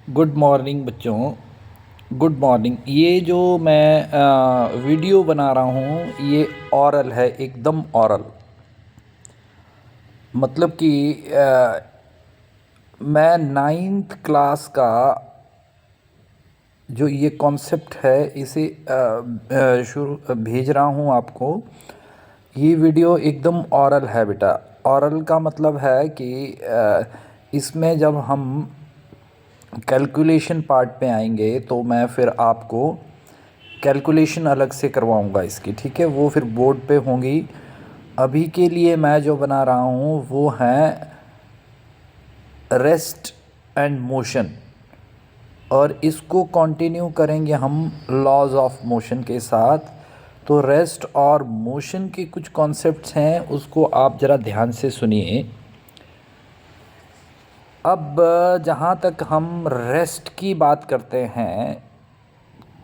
Good morning बच्चों। Good morning. ये जो मैं वीडियो बना रहा हूँ ये ऑरल है, एकदम ऑरल। मतलब कि मैं नाइन्थ क्लास का जो ये कॉन्सेप्ट है इसे शुरू भेज रहा हूँ आपको। ये वीडियो एकदम ऑरल है बेटा। ऑरल का मतलब है कि इसमें जब हम कैलकुलेशन पार्ट पे आएंगे तो मैं फिर आपको कैलकुलेशन अलग से करवाऊंगा इसकी, ठीक है? वो फिर बोर्ड पे होंगी। अभी के लिए मैं जो बना रहा हूँ वो है रेस्ट एंड मोशन, और इसको कंटिन्यू करेंगे हम लॉज ऑफ मोशन के साथ। तो रेस्ट और मोशन के कुछ कॉन्सेप्ट्स हैं, उसको आप ज़रा ध्यान से सुनिए। अब जहाँ तक हम रेस्ट की बात करते हैं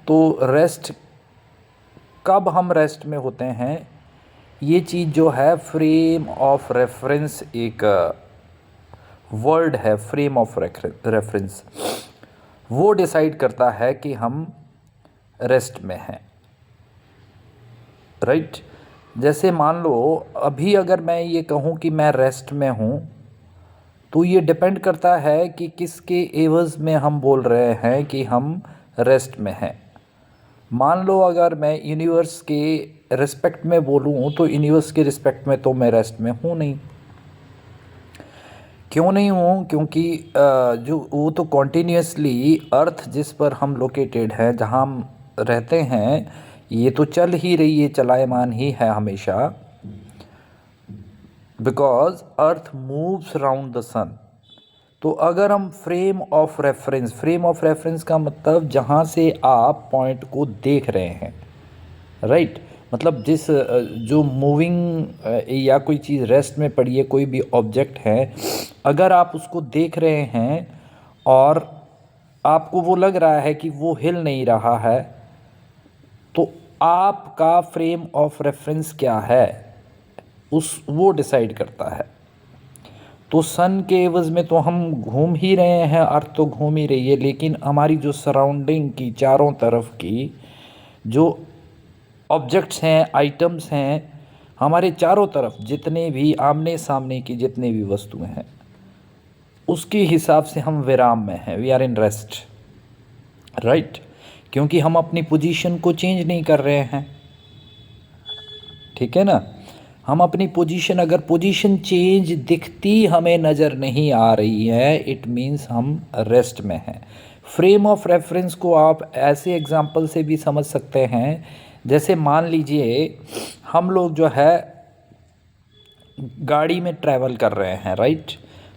तो रेस्ट, कब हम रेस्ट में होते हैं, ये चीज़ जो है फ्रेम ऑफ रेफरेंस, एक वर्ड है फ्रेम ऑफ रेफरेंस, वो डिसाइड करता है कि हम रेस्ट में हैं, राइट? जैसे मान लो अभी अगर मैं ये कहूँ कि मैं रेस्ट में हूँ, तो ये डिपेंड करता है कि किसके एवज़ में हम बोल रहे हैं कि हम रेस्ट में हैं। मान लो अगर मैं यूनिवर्स के रिस्पेक्ट में बोलूँ तो यूनिवर्स के रिस्पेक्ट में तो मैं रेस्ट में हूँ नहीं। क्यों नहीं हूँ? क्योंकि जो वो तो कॉन्टीन्यूसली अर्थ जिस पर हम लोकेटेड हैं, जहाँ हम रहते हैं, ये तो चल ही रही है, चलायमान ही है हमेशा, because earth moves around the sun. तो अगर हम फ्रेम ऑफ रेफरेंस का मतलब जहाँ से आप पॉइंट को देख रहे हैं, राइट? मतलब जिस जो मूविंग या कोई चीज़ रेस्ट में पड़ी है, कोई भी ऑब्जेक्ट है, अगर आप उसको देख रहे हैं और आपको वो लग रहा है कि वो हिल नहीं रहा है, तो आपका फ्रेम ऑफ रेफरेंस क्या है, उस वो डिसाइड करता है। तो सन के एवज़ में तो हम घूम ही रहे हैं, अर्थ तो घूम ही रही है, लेकिन हमारी जो सराउंडिंग की चारों तरफ की जो ऑब्जेक्ट्स हैं, आइटम्स हैं, हमारे चारों तरफ जितने भी आमने सामने की जितने भी वस्तुएं हैं, उसके हिसाब से हम विराम में हैं, we are in rest, right? क्योंकि हम अपनी पोजीशन को चेंज नहीं कर रहे हैं, ठीक है ना? हम अपनी पोजीशन, अगर पोजीशन चेंज दिखती हमें नज़र नहीं आ रही है, इट मीन्स हम रेस्ट में हैं। फ्रेम ऑफ रेफरेंस को आप ऐसे एग्जांपल से भी समझ सकते हैं, जैसे मान लीजिए हम लोग जो है गाड़ी में ट्रैवल कर रहे हैं, राइट?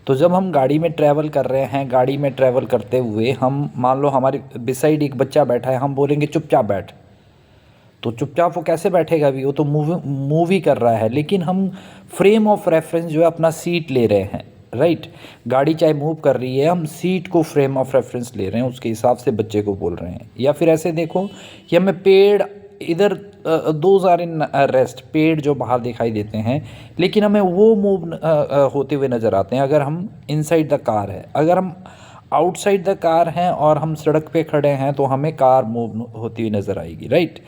तो जब हम गाड़ी में ट्रैवल कर रहे हैं, गाड़ी में ट्रैवल करते हुए हम, मान लो हमारे बिसाइड एक बच्चा बैठा है, हम बोलेंगे चुपचाप बैठ, तो चुपचाप वो कैसे बैठेगा? भी वो तो मूवी कर रहा है, लेकिन हम फ्रेम ऑफ रेफरेंस जो है अपना सीट ले रहे हैं, राइट? गाड़ी चाहे मूव कर रही है, हम सीट को फ्रेम ऑफ रेफरेंस ले रहे हैं, उसके हिसाब से बच्चे को बोल रहे हैं। या फिर ऐसे देखो कि हमें पेड़ इधर, दोज आर इन रेस्ट, पेड़ जो बाहर दिखाई देते हैं, लेकिन हमें वो मूव होते हुए नज़र आते हैं अगर हम इनसाइड द कार है। अगर हम आउटसाइड द कार हैं और हम सड़क पे खड़े हैं तो हमें कार मूव होती हुई नज़र आएगी, राइट?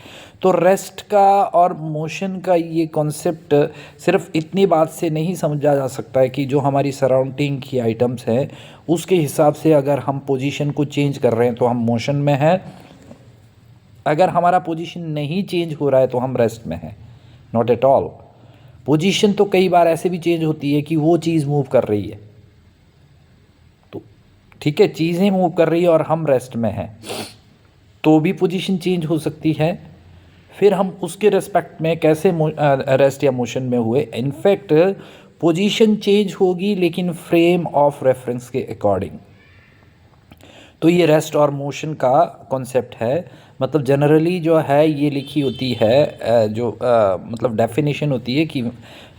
तो रेस्ट का और मोशन का ये कॉन्सेप्ट सिर्फ इतनी बात से नहीं समझा जा सकता है कि जो हमारी सराउंडिंग की आइटम्स हैं उसके हिसाब से अगर हम पोजीशन को चेंज कर रहे हैं तो हम मोशन में हैं, अगर हमारा पोजीशन नहीं चेंज हो रहा है तो हम रेस्ट में हैं। Not at all. पोजीशन तो कई बार ऐसे भी चेंज होती है कि वो चीज़ मूव कर रही है, तो ठीक है, चीज़ें मूव कर रही है और हम रेस्ट में हैं, तो भी पोजीशन चेंज हो सकती है। फिर हम उसके रिस्पेक्ट में कैसे रेस्ट या मोशन में हुए, इनफैक्ट पोजीशन चेंज होगी लेकिन फ्रेम ऑफ रेफरेंस के अकॉर्डिंग। तो ये रेस्ट और मोशन का कॉन्सेप्ट है। मतलब जनरली जो है ये लिखी होती है, जो मतलब डेफिनेशन होती है कि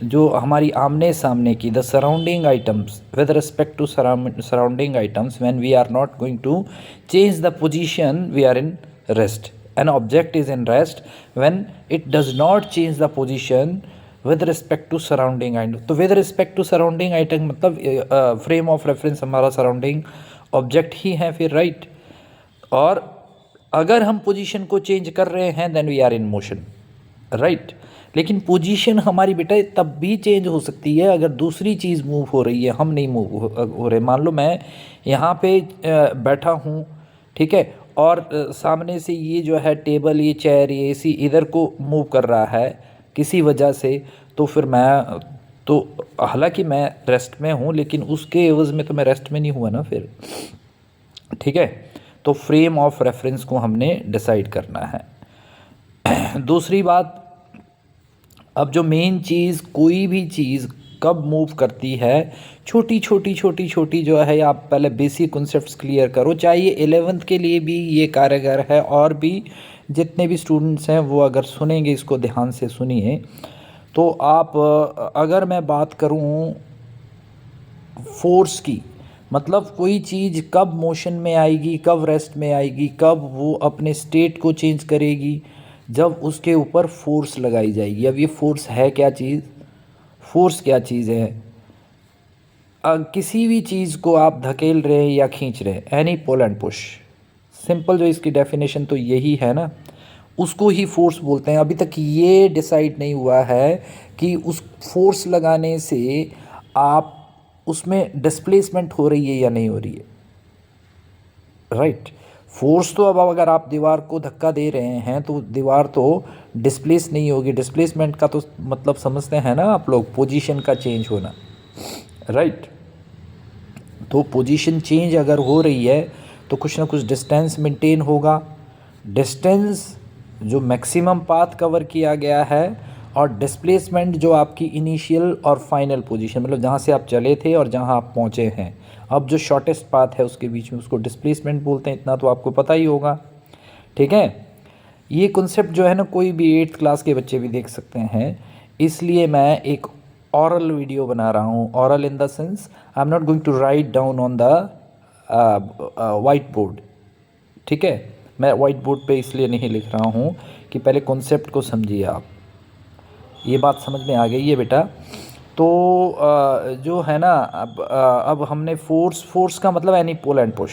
जो हमारी आमने सामने की the surrounding items with respect to surrounding items when we are not going to change the position, we are in rest. An object is in rest when it does not change the position with respect to surrounding item. तो with respect to surrounding item मतलब frame of reference हमारा surrounding object ही है फिर, right. और अगर हम position को चेंज कर रहे हैं then we are in motion, right. लेकिन पोजीशन हमारी बेटा तब भी चेंज हो सकती है अगर दूसरी चीज़ मूव हो रही है, हम नहीं मूव हो रहे। मान लो मैं यहाँ पे बैठा हूँ, ठीक है, और सामने से ये जो है टेबल, ये चेयर, ये एसी इधर को मूव कर रहा है किसी वजह से, तो फिर मैं तो हालांकि मैं रेस्ट में हूँ लेकिन उसके एवज़ में तो मैं रेस्ट में नहीं हुआ ना फिर, ठीक है। तो फ्रेम ऑफ रेफरेंस को हमने डिसाइड करना है। दूसरी बात, अब जो मेन चीज़, कोई भी चीज़ कब मूव करती है, छोटी छोटी छोटी छोटी जो है, आप पहले बेसिक कॉन्सेप्ट्स क्लियर करो। चाहे ये 11th के लिए भी ये कारगर है, और भी जितने भी स्टूडेंट्स हैं वो अगर सुनेंगे, इसको ध्यान से सुनिए। तो आप अगर मैं बात करूं फोर्स की, मतलब कोई चीज़ कब मोशन में आएगी, कब रेस्ट में आएगी, कब वो अपने स्टेट को चेंज करेगी, जब उसके ऊपर फोर्स लगाई जाएगी। अब ये फोर्स है क्या चीज़, फोर्स क्या चीज़ है? किसी भी चीज़ को आप धकेल रहे हैं या खींच रहे हैं, any pull and push, simple जो इसकी डेफिनेशन तो यही है ना, उसको ही फोर्स बोलते हैं। अभी तक ये डिसाइड नहीं हुआ है कि उस फोर्स लगाने से आप उसमें डिस्प्लेसमेंट हो रही है या नहीं हो रही है, राइट। फोर्स तो अब अगर आप दीवार को धक्का दे रहे हैं तो दीवार तो डिस्प्लेस नहीं होगी। डिस्प्लेसमेंट का तो मतलब समझते हैं ना आप लोग, पोजीशन का चेंज होना, राइट। तो पोजीशन चेंज अगर हो रही है तो कुछ ना कुछ डिस्टेंस मेंटेन होगा। डिस्टेंस जो मैक्सिमम पाथ कवर किया गया है, और डिस्प्लेसमेंट जो आपकी इनिशियल और फाइनल पोजीशन, मतलब जहाँ से आप चले थे और जहाँ आप पहुँचे हैं, अब जो शॉर्टेस्ट पाथ है उसके बीच में, उसको डिस्प्लेसमेंट बोलते हैं। इतना तो आपको पता ही होगा, ठीक है। ये कॉन्सेप्ट जो है ना, कोई भी 8th क्लास के बच्चे भी देख सकते हैं। इसलिए मैं एक ऑरल वीडियो बना रहा हूँ। Oral in the sense I am not going to write down on the white board, ठीक है। मैं वाइट बोर्ड पे इसलिए नहीं लिख रहा हूँ कि पहले कॉन्सेप्ट को समझिए आप। ये बात समझ में आ गई है बेटा? तो जो है ना, अब हमने फोर्स का मतलब एनी पुल एंड पुश।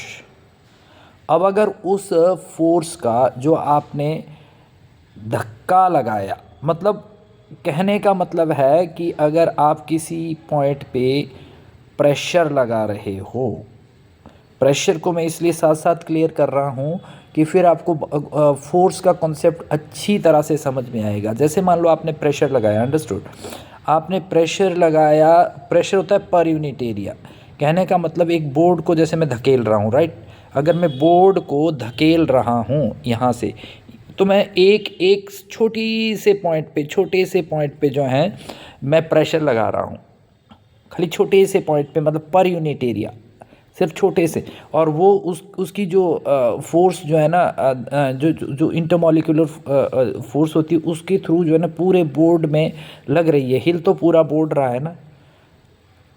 अब अगर उस फोर्स का जो आपने धक्का लगाया, मतलब कहने का मतलब है कि अगर आप किसी पॉइंट पे प्रेशर लगा रहे हो, प्रेशर को मैं इसलिए साथ साथ क्लियर कर रहा हूँ कि फिर आपको फोर्स का कॉन्सेप्ट अच्छी तरह से समझ में आएगा। जैसे मान लो आपने प्रेशर लगाया, अंडरस्टूड, आपने प्रेशर लगाया, प्रेशर होता है पर यूनिट एरिया। कहने का मतलब एक बोर्ड को जैसे मैं धकेल रहा हूँ, राइट। अगर मैं बोर्ड को धकेल रहा हूँ यहाँ से, तो मैं एक छोटे से पॉइंट पे जो है मैं प्रेशर लगा रहा हूँ, खाली छोटे से पॉइंट पे, मतलब पर यूनिट एरिया, सिर्फ छोटे से। और वो उसकी जो फोर्स जो है ना, जो इंटरमॉलिक्यूलर फोर्स होती है, उसके थ्रू जो है ना पूरे बोर्ड में लग रही है। हिल तो पूरा बोर्ड रहा है ना,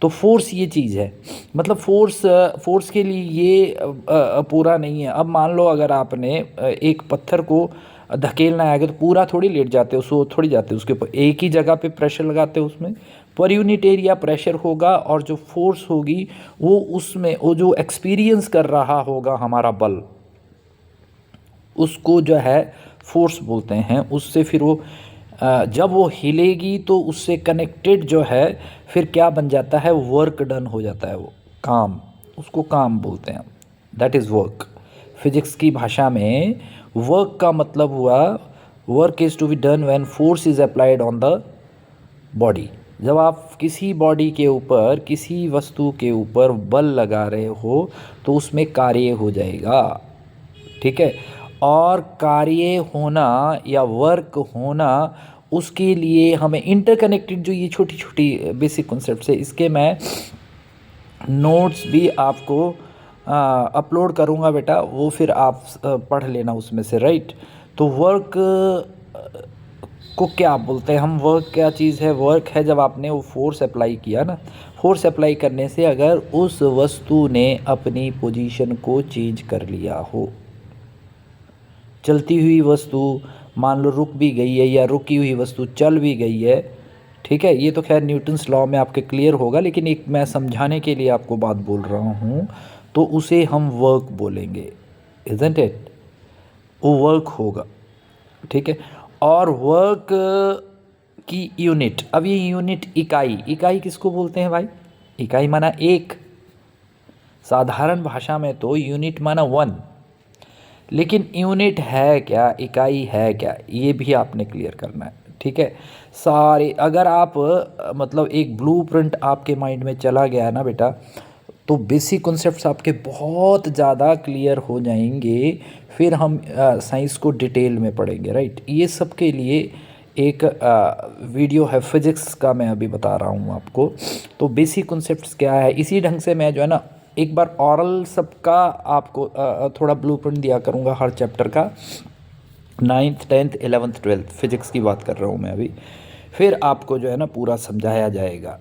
तो फोर्स ये चीज़ है। मतलब फोर्स के लिए ये पूरा नहीं है। अब मान लो अगर आपने एक पत्थर को धकेलना है तो पूरा थोड़ी लेट जाते हो, सो थोड़ी जाते हो उसके ऊपर, एक ही जगह पे प्रेशर लगाते हो, उसमें पर यूनिट एरिया प्रेशर होगा, और जो फोर्स होगी वो उसमें, वो जो एक्सपीरियंस कर रहा होगा हमारा बल, उसको जो है फोर्स बोलते हैं। उससे फिर वो जब वो हिलेगी तो उससे कनेक्टेड जो है फिर क्या बन जाता है, वर्क डन हो जाता है, वो काम, उसको काम बोलते हैं, दैट इज़ वर्क। फिजिक्स की भाषा में वर्क का मतलब हुआ, work is to be done when force is applied on the body. जब आप किसी बॉडी के ऊपर, किसी वस्तु के ऊपर बल लगा रहे हो तो उसमें कार्य हो जाएगा, ठीक है। और कार्य होना या वर्क होना, उसके लिए हमें इंटरकनेक्टेड जो ये छोटी छोटी बेसिक कॉन्सेप्ट्स है, इसके मैं नोट्स भी आपको अपलोड करूँगा बेटा, वो फिर आप पढ़ लेना उसमें से, राइट। तो वर्क को क्या बोलते हैं हम, वर्क क्या चीज़ है? वर्क है जब आपने वो फोर्स अप्लाई किया ना, फोर्स अप्लाई करने से अगर उस वस्तु ने अपनी पोजीशन को चेंज कर लिया हो, चलती हुई वस्तु मान लो रुक भी गई है, या रुकी हुई वस्तु चल भी गई है, ठीक है, ये तो खैर न्यूटन्स लॉ में आपके क्लियर होगा, लेकिन एक मैं समझाने के लिए आपको बात बोल रहा हूँ, तो उसे हम वर्क बोलेंगे, इज़न्ट इट? वो वर्क होगा, ठीक है। और वर्क की यूनिट, अब ये यूनिट इकाई, इकाई किसको बोलते हैं भाई? इकाई माना एक, साधारण भाषा में तो यूनिट माना वन, लेकिन यूनिट है क्या, इकाई है क्या, ये भी आपने क्लियर करना है, ठीक है। सारे अगर आप मतलब एक ब्लूप्रिंट आपके माइंड में चला गया ना बेटा, तो बेसिक कॉन्सेप्ट्स आपके बहुत ज़्यादा क्लियर हो जाएंगे। फिर हम साइंस को डिटेल में पढ़ेंगे, राइट। ये सब के लिए एक वीडियो है फिज़िक्स का, मैं अभी बता रहा हूँ आपको। तो बेसिक कॉन्सेप्ट्स क्या है, इसी ढंग से मैं जो है ना एक बार ऑरल सबका आपको थोड़ा ब्लूप्रिंट दिया करूँगा हर चैप्टर का, 9th 10th 11th 12th physics की बात कर रहा हूँ मैं अभी। फिर आपको जो है ना पूरा समझाया जाएगा।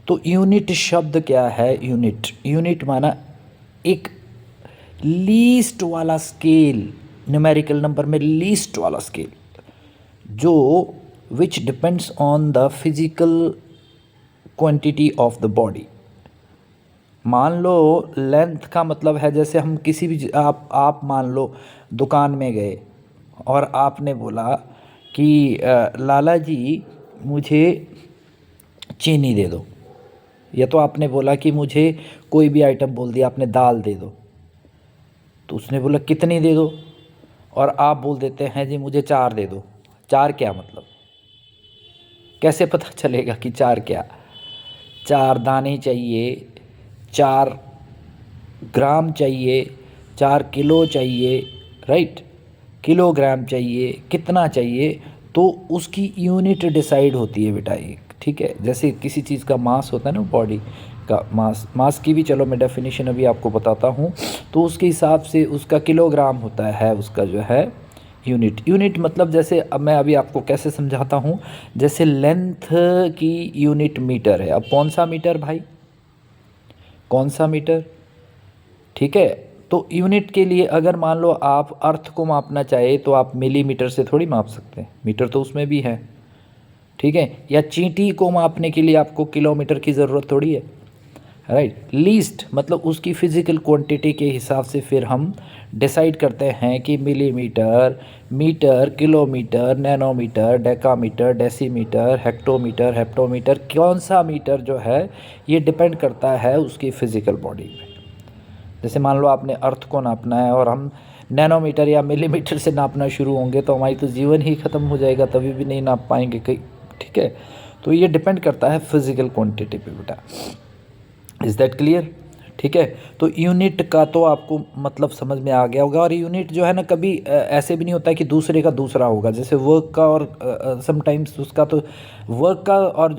तो यूनिट शब्द क्या है? यूनिट, यूनिट माना एक लीस्ट वाला स्केल, न्यूमेरिकल नंबर में लीस्ट वाला स्केल, जो which depends on the physical quantity of the body. मान लो लेंथ का मतलब है, जैसे हम किसी भी आप मान लो दुकान में गए और आपने बोला कि लाला जी मुझे चीनी दे दो, या तो आपने बोला कि मुझे कोई भी आइटम बोल दिया आपने, दाल दे दो, तो उसने बोला कितनी दे दो, और आप बोल देते हैं जी मुझे 4 दे दो। 4 क्या मतलब? कैसे पता चलेगा कि 4 क्या? 4 दाने चाहिए, 4 ग्राम चाहिए, 4 किलो चाहिए, राइट, किलोग्राम चाहिए, कितना चाहिए, तो उसकी यूनिट डिसाइड होती है बेटा एक, ठीक है। जैसे किसी चीज़ का मास होता है ना, बॉडी का मास, मास की भी चलो मैं डेफिनेशन अभी आपको बताता हूँ, तो उसके हिसाब से उसका किलोग्राम होता है, उसका जो है यूनिट। यूनिट मतलब जैसे अब मैं अभी आपको कैसे समझाता हूँ, जैसे लेंथ की यूनिट मीटर है। अब कौन सा मीटर भाई, कौन सा मीटर, ठीक है। तो यूनिट के लिए अगर मान लो आप अर्थ को मापना चाहे तो आप मिलीमीटर से थोड़ी माप सकते हैं, मीटर तो उसमें भी है, ठीक है। या चींटी को मापने के लिए आपको किलोमीटर की ज़रूरत थोड़ी है, राइट। लीस्ट मतलब उसकी फ़िज़िकल क्वांटिटी के हिसाब से फिर हम डिसाइड करते हैं कि millimetre, metre, kilometre, nanometre, decametre, decimetre, hectometre, heptometre, कौन सा मीटर जो है ये डिपेंड करता है उसकी फ़िज़िकल बॉडी में। जैसे मान लो आपने अर्थ को नापना है और हम नैनोमीटर या मिलीमीटर से नापना शुरू होंगे तो हमारी तो जीवन ही ख़त्म हो जाएगा, तभी भी नहीं नाप पाएंगे कहीं, ठीक है। तो ये डिपेंड करता है फिज़िकल क्वांटिटी पे बेटा। Is that clear? ठीक है। तो यूनिट का तो आपको मतलब समझ में आ गया होगा। और यूनिट जो है ना कभी ऐसे भी नहीं होता है कि दूसरे का दूसरा होगा, जैसे वर्क का और समटाइम्स उसका तो वर्क का और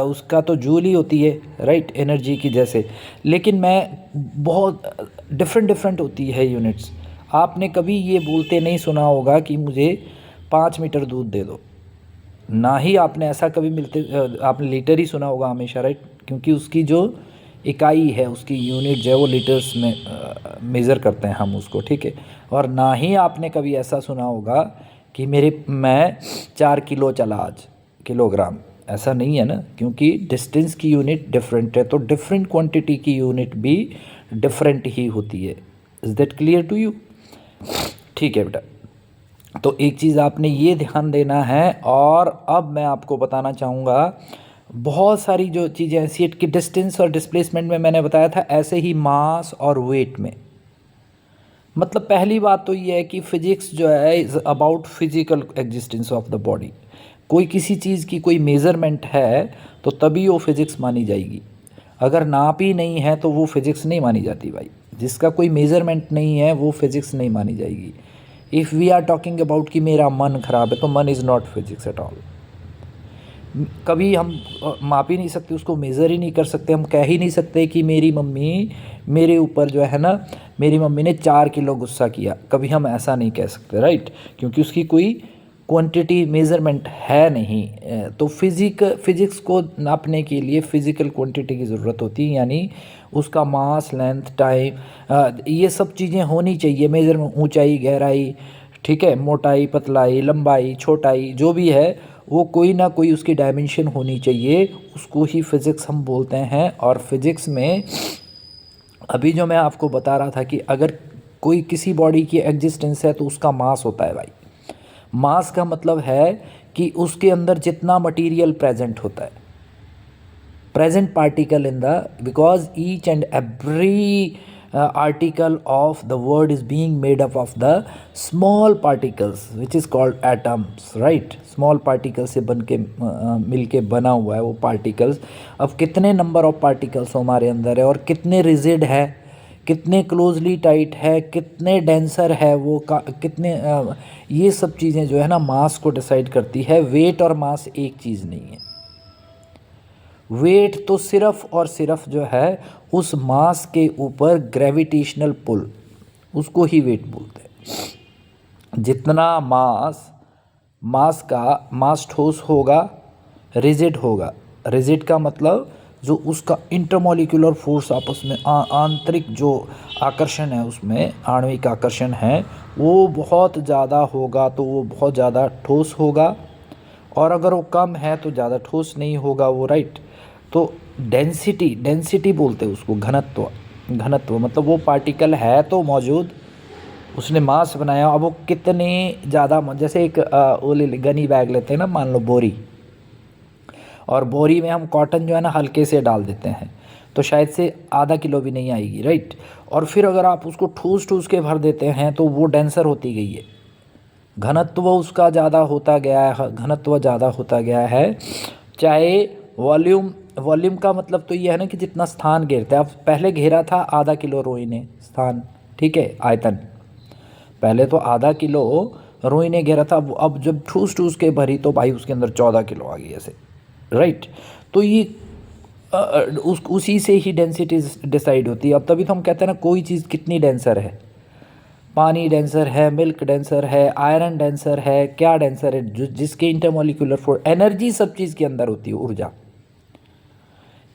उसका तो जूल ही होती है, राइट, एनर्जी की जैसे। लेकिन मैं बहुत डिफरेंट होती है यूनिट्स। आपने कभी ये बोलते नहीं सुना होगा कि मुझे 5 मीटर दूध दे दो, ना ही आपने ऐसा कभी आपने लीटर ही सुना होगा हमेशा, राइट, क्योंकि उसकी जो इकाई है, उसकी यूनिट जो है वो लीटर्स में मेज़र करते हैं हम उसको, ठीक है। और ना ही आपने कभी ऐसा सुना होगा कि मैं 4 किलो चला आज, किलोग्राम, ऐसा नहीं है ना, क्योंकि डिस्टेंस की यूनिट डिफरेंट है, तो डिफरेंट क्वांटिटी की यूनिट भी डिफरेंट ही होती है। Is that clear to you? ठीक है बेटा। तो एक चीज़ आपने ये ध्यान देना है। और अब मैं आपको बताना चाहूँगा बहुत सारी जो चीज़ें ऐसी है कि डिस्टेंस और डिस्प्लेसमेंट में मैंने बताया था, ऐसे ही मास और वेट में। मतलब पहली बात तो ये है कि फिजिक्स जो है is about physical existence of the body. कोई किसी चीज़ की कोई मेज़रमेंट है तो तभी वो फिज़िक्स मानी जाएगी। अगर नाप ही नहीं है तो वो फिज़िक्स नहीं मानी जाती भाई। जिसका कोई मेज़रमेंट नहीं है वो फिज़िक्स नहीं मानी जाएगी। If we are talking about कि मेरा मन ख़राब है, तो मन is not physics at all. कभी हम माप ही नहीं सकते, उसको मेज़र ही नहीं कर सकते। हम कह ही नहीं सकते कि मेरी मम्मी मेरे ऊपर जो है ना, मेरी मम्मी ने 4 किलो गुस्सा किया, कभी हम ऐसा नहीं कह सकते, राइट, क्योंकि उसकी कोई क्वांटिटी मेज़रमेंट है नहीं। तो फिज़िक्स को नापने के लिए फ़िज़िकल क्वांटिटी की ज़रूरत होती है, यानी उसका मास, लेंथ, टाइम, ये सब चीज़ें होनी चाहिए मेज़रमेंट। ऊंचाई, गहराई, ठीक है, मोटाई, पतलाई, लंबाई, छोटाई, जो भी है वो कोई ना कोई उसकी डायमेंशन होनी चाहिए, उसको ही फिज़िक्स हम बोलते हैं। और फिज़िक्स में अभी जो मैं आपको बता रहा था कि अगर कोई किसी बॉडी की एग्जिस्टेंस है तो उसका मास होता है भाई। मास का मतलब है कि उसके अंदर जितना मटेरियल प्रेजेंट होता है, present particle in the, because each and every article of the world is being made up of the small particles which is called atoms, right? small particles से बन के मिल के बना हुआ है वो particles। अब कितने नंबर ऑफ particles हमारे अंदर है और कितने रिजिड है, कितने क्लोजली टाइट है, कितने डेंसर है वो कितने ये सब चीज़ें जो है ना मास को डिसाइड करती है। वेट और मास एक चीज़ नहीं है। वेट तो सिर्फ और सिर्फ जो है उस मास के ऊपर ग्रेविटेशनल पुल, उसको ही वेट बोलते हैं। जितना मास ठोस होगा, रिजिड होगा। रिजिड का मतलब जो उसका इंटरमॉलिक्यूलर फोर्स आपस में आंतरिक जो आकर्षण है, उसमें आणविक आकर्षण है, वो बहुत ज़्यादा होगा तो वो बहुत ज़्यादा ठोस होगा, और अगर वो कम है तो ज़्यादा ठोस नहीं होगा वो, राइट। तो डेंसिटी बोलते हैं उसको, घनत्व मतलब वो पार्टिकल है तो मौजूद, उसने मास बनाया, अब वो कितने ज़्यादा, जैसे एक वो गनी बैग लेते हैं ना, मान लो बोरी, और बोरी में हम कॉटन जो है ना हल्के से डाल देते हैं तो शायद से आधा किलो भी नहीं आएगी, राइट। और फिर अगर आप उसको ठूस के भर देते हैं तो वो डेंसर होती गई है, घनत्व उसका ज़्यादा होता गया है। चाहे वॉल्यूम का मतलब तो ये है ना कि जितना स्थान घेरता है। अब पहले घेरा था आधा किलो रोई ने स्थान, ठीक है, आयतन पहले तो आधा किलो रोई ने घेरा था। अब जब ठूस के भरी तो भाई उसके अंदर 14 किलो आ गई ऐसे, राइट। तो ये उसी से ही डेंसिटी डिसाइड होती है। अब तभी तो हम कहते हैं ना कोई चीज़ कितनी डेंसर है, पानी डेंसर है, मिल्क डेंसर है, आयरन डेंसर है, क्या डेंसर है, जिसके इंटरमॉलिक्यूलर फोर्स, एनर्जी सब चीज़ के अंदर होती है, ऊर्जा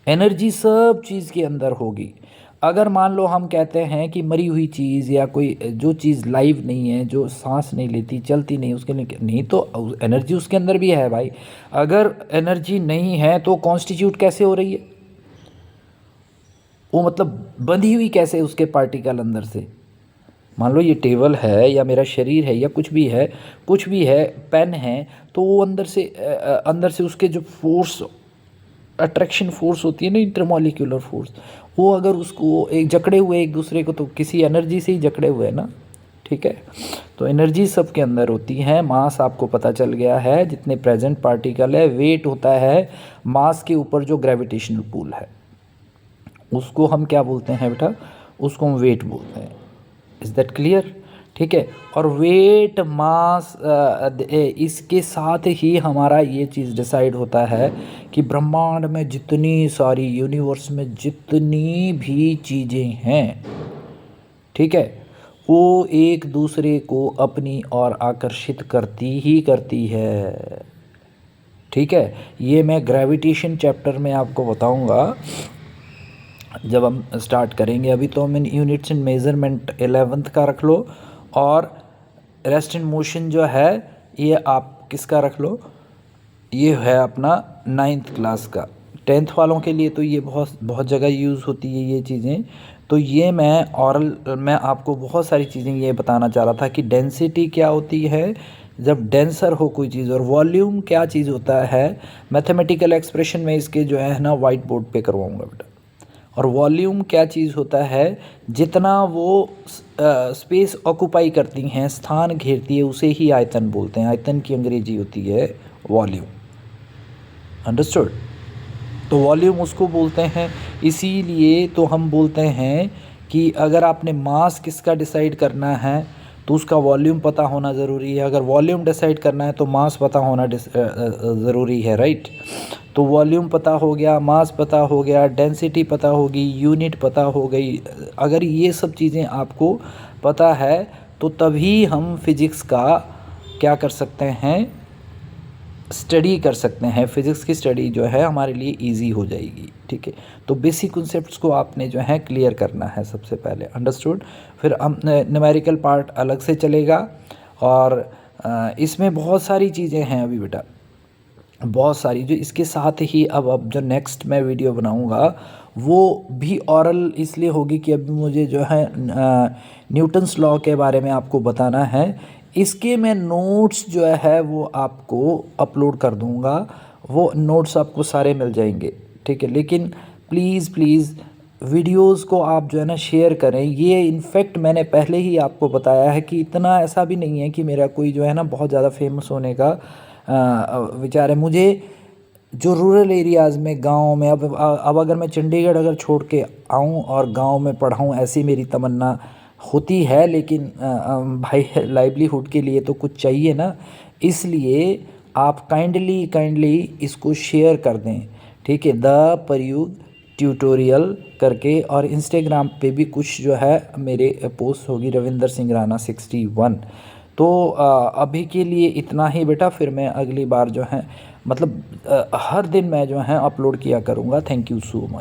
एनर्जी सब चीज़ के अंदर होगी। अगर मान लो हम कहते हैं कि मरी हुई चीज़ या कोई जो चीज़ लाइव नहीं है, जो सांस नहीं लेती, चलती नहीं, उसके लिए नहीं तो एनर्जी उसके अंदर भी है भाई। अगर एनर्जी नहीं है तो कॉन्स्टिट्यूट कैसे हो रही है वो, मतलब बंधी हुई कैसे उसके पार्टिकल अंदर से। मान लो ये टेबल है या मेरा शरीर है या कुछ भी है, पेन है, तो वो अंदर से उसके जो फोर्स, अट्रैक्शन फोर्स होती है ना, इंटरमॉलिक्यूलर फोर्स, वो अगर उसको एक जकड़े हुए एक दूसरे को, तो किसी एनर्जी से ही जकड़े हुए हैं ना, ठीक है। तो एनर्जी सब के अंदर होती है। मास आपको पता चल गया है, जितने प्रेजेंट पार्टिकल है। वेट होता है मास के ऊपर जो ग्रेविटेशनल पुल है, उसको हम क्या बोलते हैं बेटा, उसको हम वेट बोलते हैं। इज़ दैट क्लियर, ठीक है। और वेट मास इसके साथ ही हमारा ये चीज़ डिसाइड होता है कि ब्रह्मांड में जितनी सारी, यूनिवर्स में जितनी भी चीज़ें हैं, ठीक है, वो एक दूसरे को अपनी ओर आकर्षित करती है, ठीक है। ये मैं ग्रेविटेशन चैप्टर में आपको बताऊंगा जब हम स्टार्ट करेंगे। अभी तो हम इन यूनिट्स एंड मेज़रमेंट 11th का रख लो, और रेस्ट इन मोशन जो है ये आप किसका रख लो, ये है अपना 9th क्लास का। 10th वालों के लिए तो ये बहुत जगह यूज़ होती है ये चीज़ें। तो ये मैं ऑरल में आपको बहुत सारी चीज़ें ये बताना चाह रहा था कि डेंसिटी क्या होती है जब डेंसर हो कोई चीज़, और वॉल्यूम क्या चीज़ होता है। मैथमेटिकल एक्सप्रेशन में इसके जो है ना वाइट बोर्ड पे करवाऊँगा बेटा। और वॉल्यूम क्या चीज़ होता है, जितना वो स्पेस ऑक्यूपाई करती हैं, स्थान घेरती है, उसे ही आयतन बोलते हैं। आयतन की अंग्रेजी होती है वॉल्यूम, अंडरस्टूड। तो वॉल्यूम उसको बोलते हैं। इसीलिए तो हम बोलते हैं कि अगर आपने मास किसका डिसाइड करना है तो उसका वॉल्यूम पता होना ज़रूरी है। अगर वॉल्यूम डिसाइड करना है तो मास पता होना ज़रूरी है, राइट। तो वॉल्यूम पता हो गया, मास पता हो गया, डेंसिटी पता होगी, यूनिट पता हो गई। अगर ये सब चीज़ें आपको पता है तो तभी हम फिज़िक्स का क्या कर सकते हैं, स्टडी कर सकते हैं। फ़िज़िक्स की स्टडी जो है हमारे लिए इजी हो जाएगी, ठीक है। तो बेसिक कॉन्सेप्ट्स को आपने जो है क्लियर करना है सबसे पहले, अंडरस्टूड। फिर हम न्यूमेरिकल पार्ट अलग से चलेगा, और इसमें बहुत सारी चीज़ें हैं अभी बेटा, बहुत सारी जो इसके साथ ही अब जो नेक्स्ट मैं वीडियो बनाऊंगा वो भी ऑरल इसलिए होगी कि अभी मुझे जो है न्यूटन्स लॉ के बारे में आपको बताना है। इसके मैं नोट्स जो है वो आपको अपलोड कर दूंगा, वो नोट्स आपको सारे मिल जाएंगे, ठीक है। लेकिन प्लीज़ प्लीज़ वीडियोस को आप जो है ना शेयर करें। ये इनफैक्ट मैंने पहले ही आपको बताया है कि इतना ऐसा भी नहीं है कि मेरा कोई जो है ना बहुत ज़्यादा फेमस होने का विचार है। मुझे जो रूरल एरियाज़ में, गाँव में, अब अगर मैं चंडीगढ़ अगर छोड़ के आऊँ और गाँव में पढ़ाऊँ, ऐसी मेरी तमन्ना होती है। लेकिन भाई लाइवलीहुड के लिए तो कुछ चाहिए ना, इसलिए आप काइंडली काइंडली इसको शेयर कर दें, ठीक है। द प्रयुग ट्यूटोरियल करके, और इंस्टाग्राम पे भी कुछ जो है मेरे पोस्ट होगी रविंदर सिंह राणा 61। तो अभी के लिए इतना ही बेटा, फिर मैं अगली बार जो है मतलब हर दिन मैं जो है अपलोड किया करूँगा। Thank you so much.